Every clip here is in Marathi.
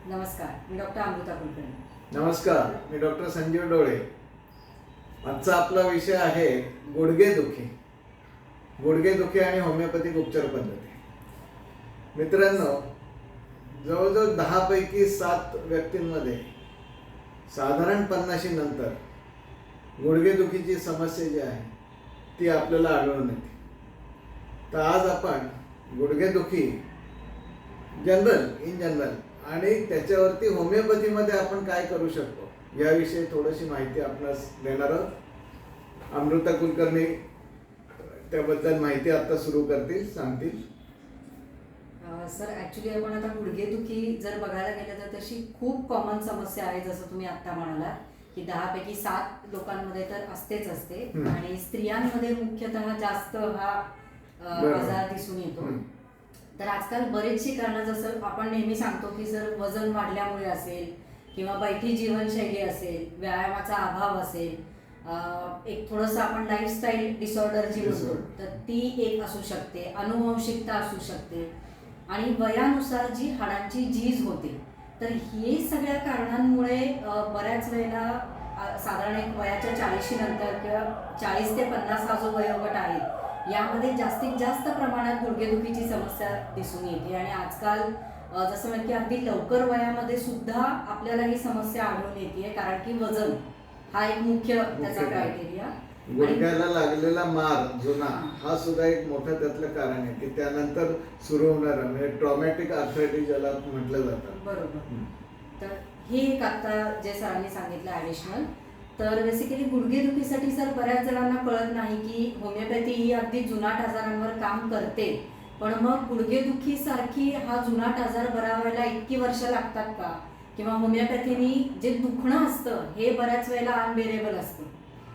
नमस्कार, मी डॉक्टर अमृता कुलकर्णी. नमस्कार, मी डॉक्टर संजीव डोळे. आजचा आपला विषय आहे गुडघेदुखी. गुडघेदुखी आणि होमिओपॅथिक उपचार पद्धती. मित्रांनो, जवळजवळ 10 पैकी 7 व्यक्तींमध्ये साधारण 50 नंतर गुडघेदुखीची समस्या जी आहे ती आपल्याला आढळून येते. तर आज आपण गुडघेदुखी इन जनरल आणि त्याच्यावरती होमिओपॅथीमध्ये आपण काय करू शकतो याविषयी थोडीशी माहिती आपणास देणार आहोत. अमृता कुलकर्णी त्याबद्दल माहिती आता सुरू करतील, सांगतील. सर, ॲक्च्युली आपण आता गुडघेदुखी जर बघायला गेलं तर तशी खूप कॉमन समस्या आहे. जसं तुम्ही आत्ता म्हणालात की 10 पैकी 7 लोकांमध्ये तर असतेच असते. आणि स्त्रियांमध्ये मुख्यतः जास्त हा आजार दिसून येतो. तर आजकाल बरेचशी कारणं, जसं आपण नेहमी सांगतो की जर वजन वाढल्यामुळे असेल किंवा बैठी जीवनशैली असेल, व्यायामाचा अभाव असेल, एक थोडंसं आपण लाईफस्टाईल डिसऑर्डर जी म्हणतो तर ती एक असू शकते, अनुवंशिकता असू शकते आणि वयानुसार जी हाडांची झीज होते. तर हे सगळ्या कारणांमुळे बऱ्याच वेळेला साधारण एक वयाच्या 40 नंतर किंवा 40 ते 50 हा जो वयोगट आहे यामध्ये जास्तीत जास्त प्रमाणात गुडघेदुखीची समस्या दिसून येते. आणि आजकाल जसं म्हणजे अगदी लवकर वयामध्ये सुद्धा आपल्याला ही समस्या आढळून येते, कारण की वजन हा एक मुख्य त्याचा क्रायटेरिया. गुडघ्याला लागलेला मार जुना हा सुद्धा एक मोठं त्यातलं कारण आहे की त्यानंतर सुरू होणार म्हणजे ट्रॉमॅटिक आर्थरायटिस ज्याला म्हटलं जातं. बरोबर. तर हे एक आता जे सरांनी सांगितलं ॲडिशनल. तर बेसिकली गुडघेदुखीसाठी सर बऱ्याच जणांना कळत नाही की होमिओपॅथी ही अगदी जुनाट आजारांवर काम करते, पण मग गुडघेदुखीसारखी हा जुनाट आजार बरा व्हायला इतकी वर्ष लागतात का? किंवा होमिओपॅथीनी जे दुखणं असतं हे बऱ्याच वेळेला अनबेरेबल असतं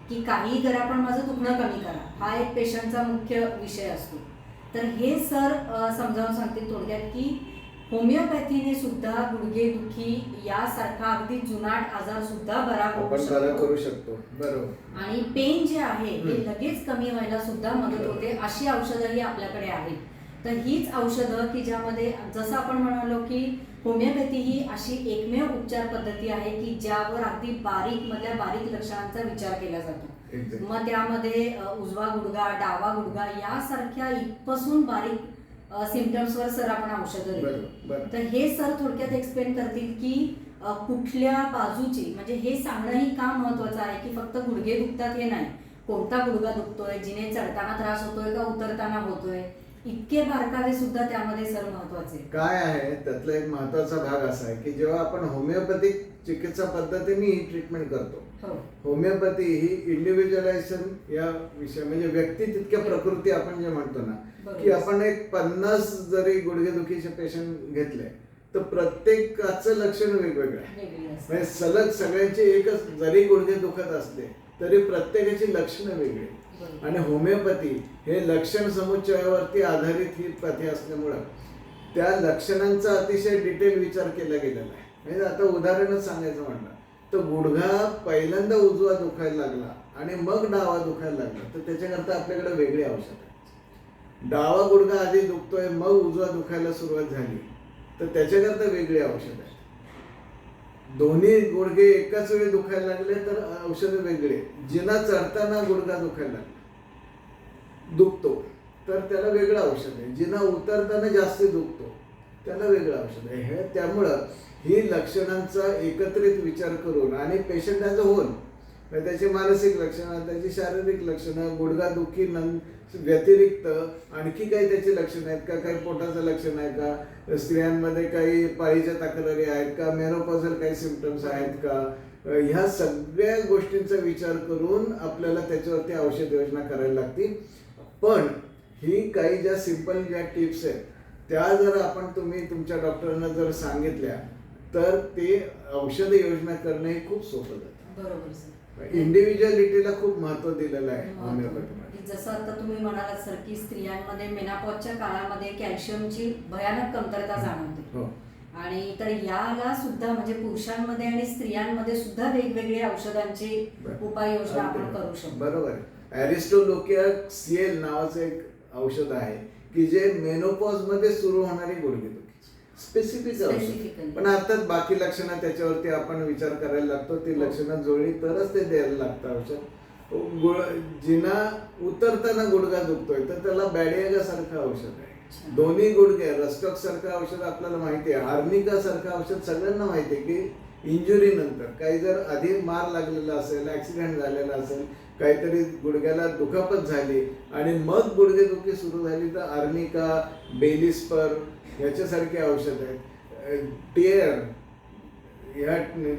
की काही करा पण माझं दुखणं कमी करा, हा एक पेशंटचा मुख्य विषय असतो. तर हे सर समजावून सांगतील थोडक्यात की होमिओपॅथीने सुद्धा गुडघेदुखी यासारखा अगदी जुनाट आजार सुद्धा बरा करू शकतो. बरोबर. आणि पेन जे आहे हे लगेच कमी व्हायला सुद्धा मदत होते. अशी औषधंही आपल्याकडे आहेत. तर हीच औषधं की ज्यामध्ये जसं आपण म्हणालो की होमिओपॅथी ही अशी एकमेव उपचार पद्धती आहे की ज्यावर अगदी बारीक बारीक लक्षणांचा विचार केला जातो. मग त्यामध्ये उजवा गुडघा, डावा गुडघा यासारख्या इथपासून बारीक सिम्पटम्सवर सर आपण औषधं देतो. तर हे सर थोडक्यात एक्सप्लेन करतील की कुठल्या बाजूची, म्हणजे हे सांगणंही का महत्वाचं आहे की फक्त गुडघे दुखतात हे नाही, कोणता गुडघा दुखतोय, जिने चढताना त्रास होतोय का उतरताना होतोय, इतके बारकावे सुद्धा त्यामध्ये सर महत्वाचे. काय आहे त्यातला एक महत्वाचा भाग असा आहे की जेव्हा आपण होमिओपॅथिक चिकित्सा पद्धतीने ही ट्रीटमेंट करतो, होमिओपॅथी ही इंडिव्हिज्युअलायझेशन या विषय म्हणजे व्यक्ती तितक्या प्रकृती आपण जे म्हणतो ना की आपण एक 50 जरी गुडघेदुखीचे पेशंट घेतले तर प्रत्येकाचं लक्षण वेगवेगळं आहे. म्हणजे सलग सगळ्यांची एकच जरी गुडघे दुखत असले तरी प्रत्येकाची लक्षणं वेगळी. आणि होमिओपॅथी हे लक्षण समुच्चयावरती आधारित ही पद्धती असल्यामुळं त्या लक्षणांचा अतिशय डिटेल विचार केला गेलेला आहे. म्हणजे आता उदाहरणच सांगायचं म्हटलं तर गुडघा पहिल्यांदा उजवा दुखायला लागला आणि मग डावा दुखायला लागला तर त्याच्याकरता आपल्याकडे वेगळी औषध आहे. डावा गुडघा आधी दुखतोय मग उजवा दुखायला सुरुवात झाली तर त्याच्याकरता वेगळी औषध आहे. दोन्ही गुडघे एकाच वेळी दुखायला लागले तर औषध वेगळे. जिना चढताना गुडघा दुखायला दुखतो तर त्याला वेगळं औषध आहे. जिना उतरताना जास्त दुखतो त्याला वेगळं औषध आहे. हे त्यामुळं ही लक्षणांचा एकत्रित विचार करून आणि पेशंटाचं होऊन त्याची मानसिक लक्षणं, त्याची शारीरिक लक्षणं, गुडघा दुखी व्यतिरिक्त आणखी काही त्याची लक्षणं आहेत का, काही पोटाचं लक्षण आहे का, स्त्रियांमध्ये काही पाळीच्या तक्रारी आहेत का, मेनोपॉझल काही सिम्पटम्स आहेत का, ह्या सगळ्या गोष्टींचा विचार करून आपल्याला त्याच्यावरती औषध योजना करायला लागतील. पण ही काही ज्या सिंपल ज्या टिप्स आहेत त्या जर आपण तुम्ही तुमच्या डॉक्टरांना जर सांगितल्या तर ते औषध योजना करणं हे खूप सोपं जातं. बरोबर सर. इंडिव्हिज्युअलिटीला खूप महत्व दिलेलं आहे होमिओपॅथीमध्ये. जसं आता तुम्ही म्हणालात सर की स्त्रियांमध्ये मेनोपॉजच्या काळामध्ये कॅल्शियमची भयानक कमतरता जाणवते. आणि तर याला सुद्धा म्हणजे पुरुषांमध्ये आणि स्त्रियांमध्ये सुद्धा वेगवेगळ्या औषधांची उपाययोजना आपण करू शकतो. बरोबर. ॲरिस्टोलोकिया CL नावाचं एक औषध आहे की जे मेनोपॉज मध्ये सुरू होणारी गुडघेदुखी स्पेसिफिक औषध. Specifically. पण अर्थात बाकी लक्षणं त्याच्यावरती आपण विचार करायला लागतो. ती लक्षणं जुळली तरच ते द्यायला लागतं औषध. जिना उतरताना गुडघा दुखतोय तर त्याला बॅडियागा सारखं औषध आहे. दोन्ही गुडघे रस्टॉक सारखं औषध आपल्याला माहिती आहे. आर्निका सारखं औषध सगळ्यांना माहिती आहे की इंजुरी नंतर काही जर आधी मार लागलेला असेल, ऍक्सिडेंट झालेला असेल, काहीतरी गुडघ्याला दुखापत झाली आणि मग गुडघेदुखी सुरू झाली तर आर्निका, बेलिस्पर याच्यासारखे औषध आहेत. टेअर ह्या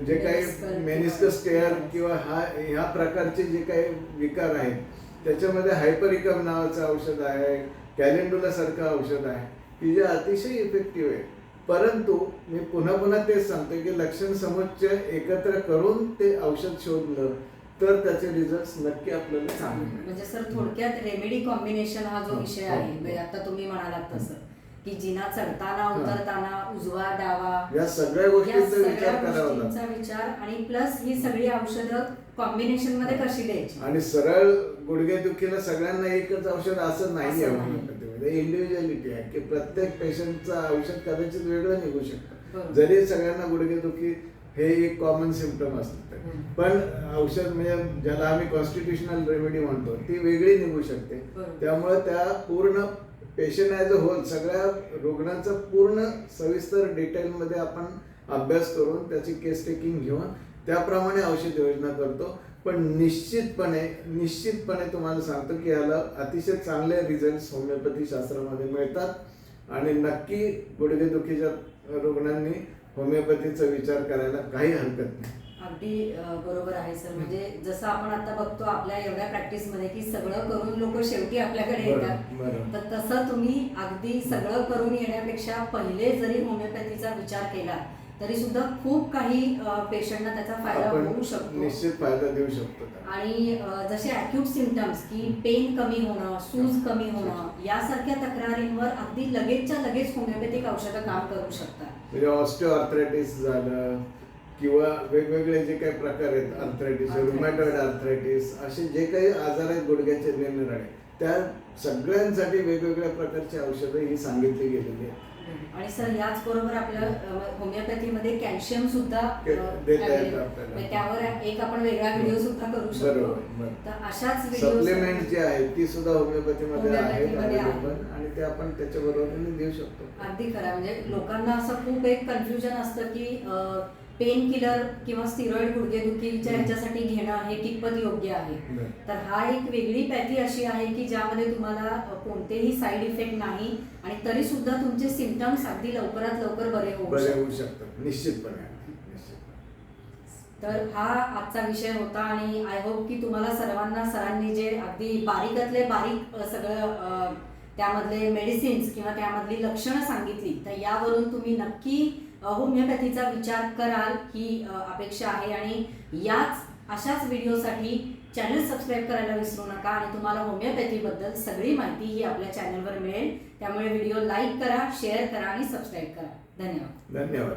जे काही मेनिस्कस टेअर किंवा ह्या प्रकारचे जे काही विकार आहेत त्याच्यामध्ये हायपरिकम नावाचं औषध आहे, कॅलेंडुला सारखं औषध आहे की जे अतिशय इफेक्टिव्ह आहे. परंतु मी पुन्हा पुन्हा तेच सांगतो की लक्षण समुच्चय एकत्र करून ते औषध शोधलं तर त्याचे रिझल्ट नक्की आपल्याला चांगले मिळतील. म्हणजे सर थोडक्यात रेमेडी कॉम्बिनेशन हा जो विषय आहे म्हणजे आता तुम्ही म्हणालात तसं की जिना चढताना उतरताना उजवा डावा या सगळ्या गोष्टींचा विचार करावा लागतो विचार आणि प्लस ही सगळी औषधं कॉम्बिनेशन मध्ये कशी द्यायची. आणि सरळ गुडघेदुखीला सगळ्यांना एकच औषध असं नाही आहे होमिओपॅथीमध्ये. इंडिव्हिज्युअलिटी आहे की प्रत्येक पेशंटचं औषध कदाचित वेगळं निघू शकतं. जरी सगळ्यांना गुडघेदुखी हे एक कॉमन सिम्पटम असतं पण औषध म्हणजे ज्याला आम्ही कॉन्स्टिट्युशनल रेमेडी म्हणतो ती वेगळी निघू शकते. त्यामुळे त्या पूर्ण पेशंट ॲज अ होल सगळ्या रुग्णाचा पूर्ण सविस्तर डिटेलमध्ये आपण अभ्यास करून त्याची केस टेकिंग घेऊन त्याप्रमाणे औषध योजना करतो. पण निश्चितपणे तुम्हाला सांगतो की याला अतिशय चांगले रिझल्ट होमिओपॅथी शास्त्रामध्ये मिळतात आणि नक्की गुडघेदुखीच्या रुग्णांनी होमिओपॅथीचा विचार करायला काही हरकत नाही. अगदी बरोबर आहे सर. म्हणजे जसं आपण आता बघतो आपल्या एवढ्या प्रॅक्टिस मध्ये की सगळं करून लोक शेवटी आपल्याकडे येतात तर तसं तुम्ही अगदी सगळं करून येण्यापेक्षा पहिले जरी होमिओपॅथीचा विचार केला तरी सुद्धा खूप काही पेशंटना त्याचा फायदा होऊ शकतो, निश्चित फायदा देऊ शकतो. आणि जसे अॅक्यूट सिम्पटम्स की पेन कमी होणं, सूज कमी होणं यासारख्या तक्रारींवर अगदी लगेचच्या लगेच होमिओपॅथिक औषधं काम करू शकतात. म्हणजे ऑस्टिओआर्थरायटिस झालं किंवा वेगवेगळे जे काही प्रकार आहेत आर्थरायटिस, रुमॅटॉइड आर्थरायटिस, असे जे काही आजार आहेत गुडघ्याचे निरनिराळे त्या सगळ्यांसाठी वेगवेगळ्या प्रकारची औषधं ही सांगितली गेलेली आहेत. आणि सर याच बरोबर आपल्या होमिओपॅथीमध्ये कॅल्शियम सुद्धा त्यावर एक आपण वेगळा व्हिडिओ सुद्धा करू शकतो. तर अशाच सप्लिमेंट जे आहेत ती सुद्धा होमिओपॅथीमध्ये आहेत आणि ते आपण त्याच्याबरोबर देऊ शकतो. अगदी खरं. म्हणजे लोकांना असं खूप एक कन्फ्युजन असतं की पेन किलर किंवा स्टिरॉइड गुडघेदुखीच्या ह्याच्यासाठी घेणं हे कितपत योग्य आहे. तर हा एक वेगळी पॅथी अशी आहे की ज्यामध्ये तुम्हाला कोणतेही साईड इफेक्ट नाही आणि तरी सुद्धा तुमचे सिम्पटम्स अगदी लवकरात लवकर बरे होऊ शकतात निश्चितपणे. तर हा आजचा विषय होता आणि आय होप की तुम्हाला सर्वांना सरांनी जे अगदी बारीकातले बारीक सगळं त्यामधले मेडिसिन्स किंवा त्यामधली लक्षणं सांगितली तर यावरून तुम्ही नक्की होमिओपॅथीचा विचार कराल ही अपेक्षा आहे. आणि अशाच व्हिडिओसाठी चॅनल सबस्क्राईब करायला विसरू नका आणि तुम्हाला होमिओपॅथीबद्दल सगळी माहिती ही आपल्या चॅनलवर मिळेल. त्यामुळे व्हिडिओ लाईक करा, शेअर करा आणि सबस्क्राईब करा. धन्यवाद.